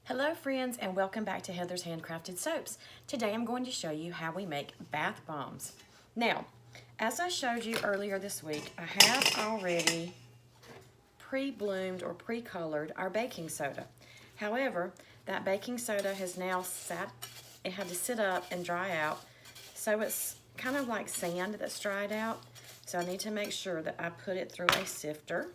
Hello friends, and welcome back to Heather's Handcrafted Soaps. Today I'm going to show you how we make bath bombs. Now, as I showed you earlier this week, I have already pre-bloomed or pre-colored our baking soda. However, that baking soda has now it had to sit up and dry out, so it's kind of like sand that's dried out. So I need to make sure that I put it through a sifter.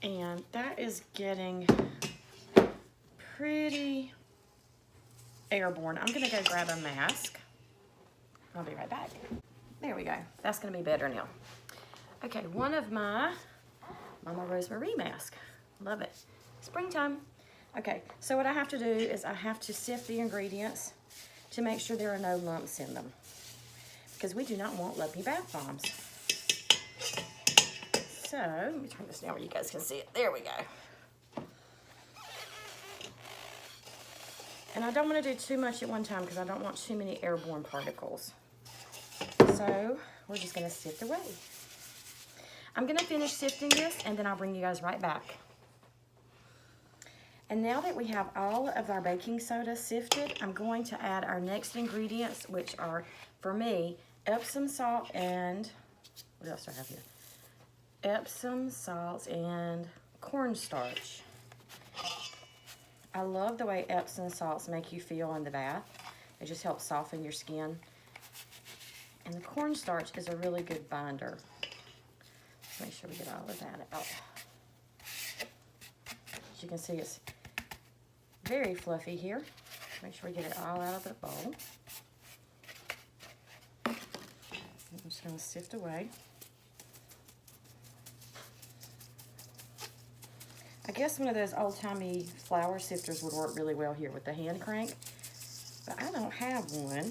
And that is getting pretty airborne. I'm gonna go grab a mask. I'll be right back. There we go. That's gonna be better now. Okay, one of my Mama Rosemary mask. Love it. Springtime. Okay, so what I have to do is I have to sift the ingredients to make sure there are no lumps in them, because we do not want lumpy bath bombs. So, let me turn this down where you guys can see it. There we go. And I don't want to do too much at one time because I don't want too many airborne particles. So, we're just going to sift away. I'm going to finish sifting this and then I'll bring you guys right back. And now that we have all of our baking soda sifted, I'm going to add our next ingredients, which are, for me, Epsom salt and, what else do I have here? Epsom salts and cornstarch. I love the way Epsom salts make you feel in the bath. It just helps soften your skin. And the cornstarch is a really good binder. Make sure we get all of that out. As you can see, it's very fluffy here. Make sure we get it all out of the bowl. I'm just going to sift away. I guess one of those old-timey flour sifters would work really well here with the hand crank, but I don't have one.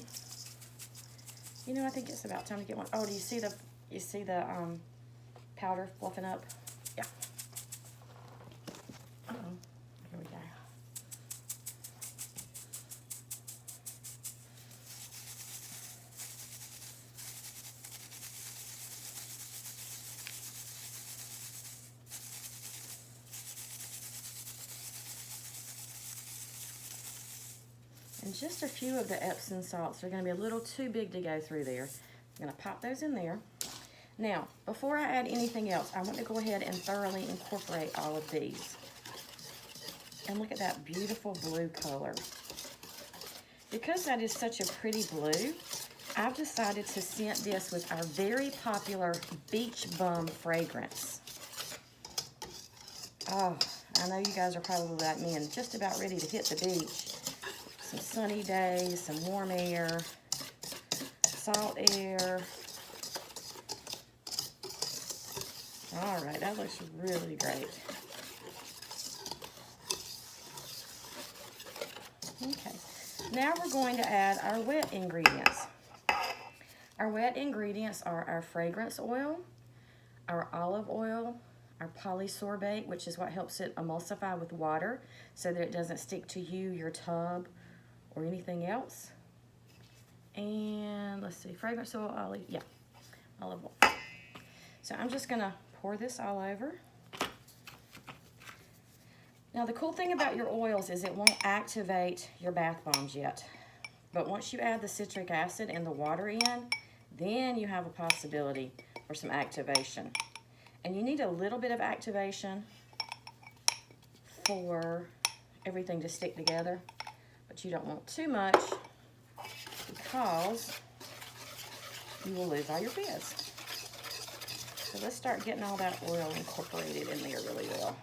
You know, I think it's about time to get one. Oh, do you see the powder fluffing up? Yeah. Uh-oh. Here we go. And just a few of the Epsom salts are going to be a little too big to go through there. I'm going to pop those in there. Now, before I add anything else, I want to go ahead and thoroughly incorporate all of these. And look at that beautiful blue color. Because that is such a pretty blue, I've decided to scent this with our very popular Beach Bum fragrance. Oh, I know you guys are probably like me and just about ready to hit the beach. Some sunny days, some warm air, salt air. All right, that looks really great. Okay, now we're going to add our wet ingredients. Our wet ingredients are our fragrance oil, our olive oil, our polysorbate, which is what helps it emulsify with water so that it doesn't stick to you, your tub, or anything else. And let's see, fragrance oil, olive oil. So I'm just gonna pour this all over. Now the cool thing about your oils is it won't activate your bath bombs yet. But once you add the citric acid and the water in, then you have a possibility for some activation. And you need a little bit of activation for everything to stick together. But you don't want too much because you will lose all your fizz. So let's start getting all that oil incorporated in there really well.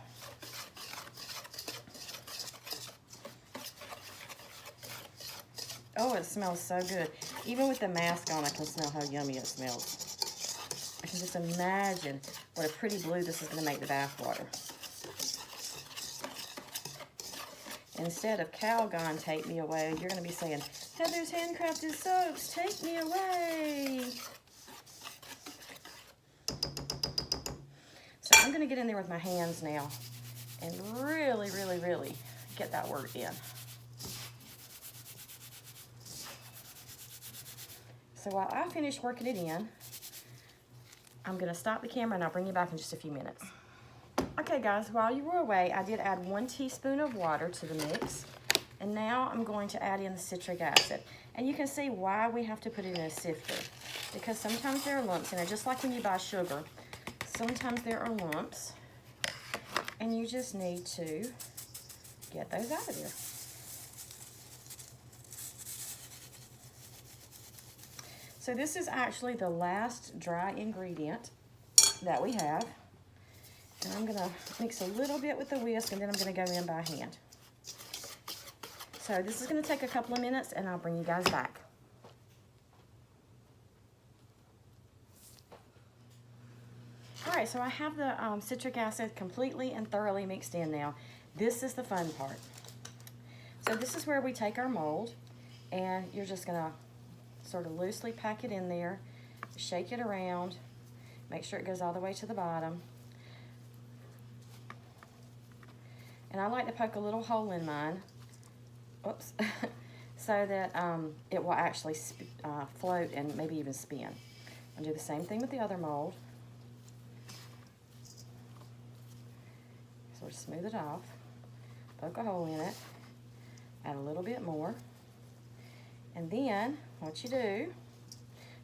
Oh, it smells so good. Even with the mask on, I can smell how yummy it smells. I can just imagine what a pretty blue this is going to make the bath water. Instead of Calgon, take me away, you're going to be saying, Heather's Handcrafted Soaps, take me away. So I'm going to get in there with my hands now and really, really, really get that work in. So while I finish working it in, I'm gonna stop the camera and I'll bring you back in just a few minutes. Okay guys, while you were away, I did add 1 teaspoon of water to the mix. And now I'm going to add in the citric acid. And you can see why we have to put it in a sifter. Because sometimes there are lumps in it, just like when you buy sugar. Sometimes there are lumps. And you just need to get those out of there. So this is actually the last dry ingredient that we have. And I'm gonna mix a little bit with the whisk and then I'm gonna go in by hand. So this is gonna take a couple of minutes and I'll bring you guys back. All right, so I have the citric acid completely and thoroughly mixed in now. This is the fun part. So this is where we take our mold and you're just gonna sort of loosely pack it in there, shake it around, make sure it goes all the way to the bottom. And I like to poke a little hole in mine, oops, so that it will actually float and maybe even spin. I'll do the same thing with the other mold. Sort of smooth it off, poke a hole in it, add a little bit more. And then what you do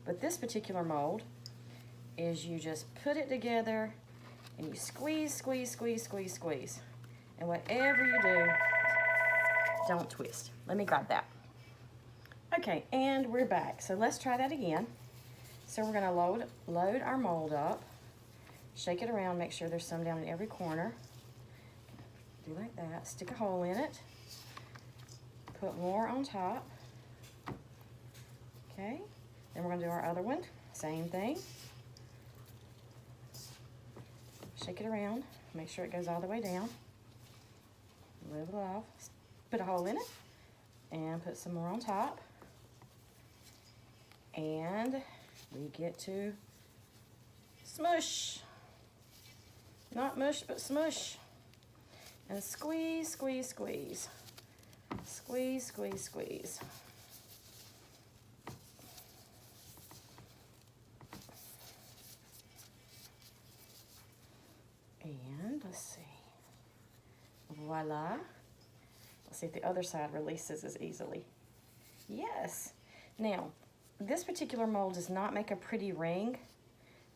with this particular mold is you just put it together and you squeeze, squeeze, squeeze, squeeze, squeeze. And whatever you do, don't twist. Let me grab that. Okay, and we're back. So let's try that again. So we're gonna load our mold up, shake it around, make sure there's some down in every corner. Do like that, stick a hole in it, put more on top. Okay, then we're gonna do our other one, same thing. Shake it around, make sure it goes all the way down. Level it off, put a hole in it, and put some more on top. And we get to smush. Not mush, but smush. And squeeze, squeeze, squeeze. Squeeze, squeeze, squeeze. And let's see. Voila. Let's see if the other side releases as easily. Yes. Now, this particular mold does not make a pretty ring.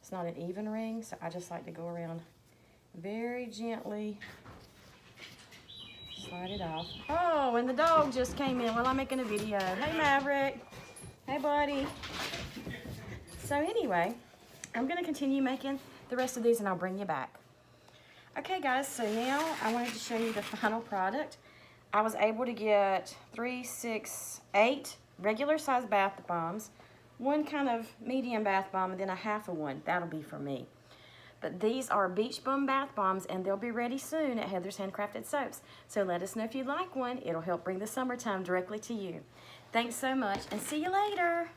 It's not an even ring, so I just like to go around very gently. Slide it off. Oh, and the dog just came in while I'm making a video. Hey, Maverick. Hey, buddy. So anyway, I'm going to continue making the rest of these and I'll bring you back. Okay, guys, so now I wanted to show you the final product. I was able to get 3, 6, 8 regular size bath bombs, 1 kind of medium bath bomb, and then a half of one. That'll be for me. But these are beach bum bath bombs, and they'll be ready soon at Heather's Handcrafted Soaps. So let us know if you'd like one. It'll help bring the summertime directly to you. Thanks so much, and see you later.